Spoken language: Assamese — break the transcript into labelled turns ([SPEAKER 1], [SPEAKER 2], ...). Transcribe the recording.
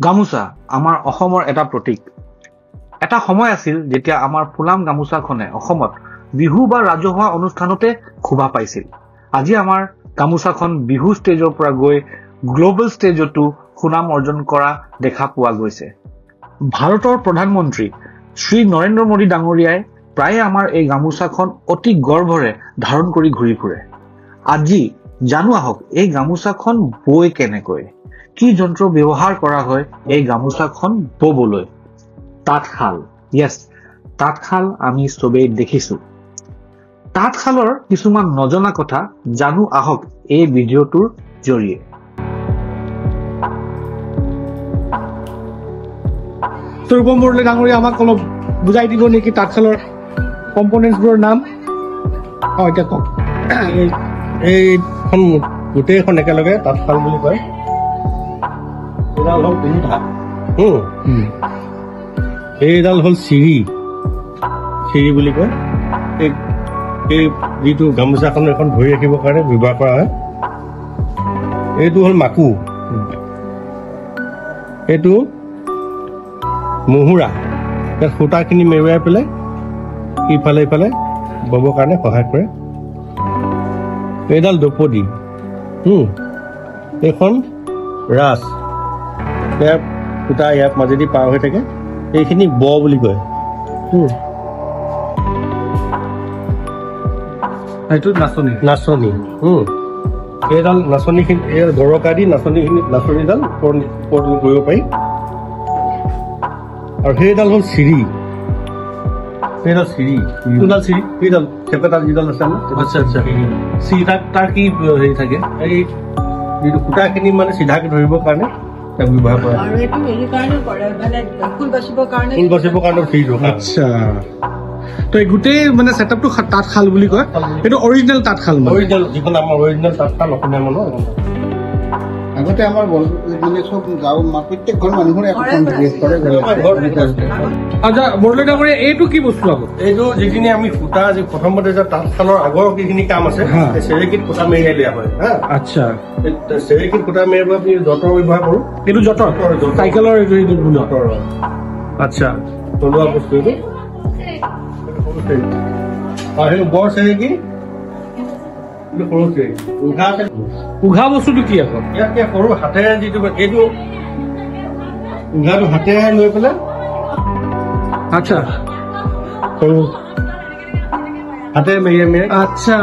[SPEAKER 1] গামোচা আমাৰ অসমৰ এটা প্ৰতীক। এটা সময় আছিল যেতিয়া আমাৰ ফুলাম গামোচাখনে অসমত বিহু বা ৰাজহুৱা অনুষ্ঠানতে শোভা পাইছিল। আজি আমাৰ গামোচাখন বিহু ষ্টেজৰ পৰা গৈ গ্লোবেল ষ্টেজতো সুনাম অৰ্জন কৰা দেখা পোৱা গৈছে। ভাৰতৰ প্ৰধানমন্ত্ৰী শ্ৰী নৰেন্দ্ৰ মোদী ডাঙৰীয়াই প্ৰায়ে আমাৰ এই গামোচাখন অতি গৰ্ভৰে ধাৰণ কৰি ঘূৰি ফুৰে। আজি জানো আহক এই গামোচাখন বৈ কেনেকৈ, কি যন্ত্ৰ ব্যৱহাৰ কৰা হয় এই গামোচাখন ববলৈ। তাঁতশাল, য়েছ, তাঁতশাল আমি চবেই দেখিছো। তাঁতশালৰ কিছুমান নজনা কথা জানো আহক এই ভিডিঅ'টোৰ জৰিয়ে।
[SPEAKER 2] ৰূপম বৰদলৈ ডাঙৰীয়া আমাক অলপ বুজাই দিব নেকি তাঁতশালৰ কম্পনেণ্টছবোৰৰ নাম? এতিয়া কওক।
[SPEAKER 3] এইখন গোটেইখন একেলগে তাঁতশাল বুলি কয়। এইডাল হ'ল তিনিটা, এইডাল হ'ল চিৰি বুলি কয়। এই যিটো গামোচাখন এখন ধৰি ৰাখিবৰ কাৰণে ব্যৱহাৰ কৰা হয়। এইটো হ'ল মাকু, এইটো মুহুৰা, ইয়াত সূতাখিনি মেৰুৱাই পেলাই ইফালে ইফালে ববৰ কাৰণে সহায় কৰে। এইডাল দ্ৰৌপদী, এইখন ৰাজ, ইয়াৰ সূতা ইয়াৰ মাজেদি পাৰ হৈ থাকে, এইখিনি ব বুলি কয়।
[SPEAKER 2] এইটো নাচনী,
[SPEAKER 3] এইডাল নাচনীখিনি গৰকা দি নাচনীডাল ওপৰত কৰিব পাৰি। আৰু সেইডাল হ'ল চিৰি, সেইডাল চিৰি, সেইডাল চেপেটা যিডাল আছে আমাৰ।
[SPEAKER 2] আচ্ছা আচ্ছা, চিৰি তাৰ কি হেৰি থাকে?
[SPEAKER 3] এই যিটো সূতাখিনি মানে চিধাকৈ ধৰিবৰ কাৰণে তাক ব্যৱহাৰ কৰা হয়। ফুল বাচিবৰ কাৰণে চিৰিটো।
[SPEAKER 2] আচ্ছা, তো এই গোটেই মানে ছেটআপটো তাঁতশাল বুলি কয়। এইটো অৰিজিনেল তাঁতশাল,
[SPEAKER 3] অৰিজিনেল যিখন আমাৰ অৰিজিনেল তাঁতশাল অসমীয়া মানুহ।
[SPEAKER 4] আগতে আমাৰ মানে চব গাঁৱৰ প্ৰত্যেক ঘৰ মানুহৰে
[SPEAKER 2] আচ্ছা বৰদলৈ ডাঙৰীয়া, এইটো কি বস্তু আকৌ?
[SPEAKER 3] এইটো যিখিনি আমি সূতা প্ৰথমতে যে তাঁতশালৰ আগৰ যিখিনি কাম আছে, চেৰেকীত সূতা মেৰিয়াই দিয়া হয়।
[SPEAKER 2] আচ্ছা,
[SPEAKER 3] চেৰেকীত সূতা মেৰিয়াব আমি যঁতৰ ব্যৱহাৰ কৰোঁ।
[SPEAKER 2] এইটো যঁতৰ, চাইকেলৰ যঁতৰ। আচ্ছা,
[SPEAKER 3] থলুৱা বস্তু এইটো। সেইটো বৰ চেৰেকী, সৰু চেৰেকী।
[SPEAKER 2] উঘা বস্তুটো কি আকৌ?
[SPEAKER 3] ইয়াত সৰু হাতেৰে যিটো, এইটো উঘাটো হাতেৰে লৈ পেলাই।
[SPEAKER 2] আচ্ছা,
[SPEAKER 3] সৰু হাতেৰে মেৰিয়াই।
[SPEAKER 2] আচ্ছা,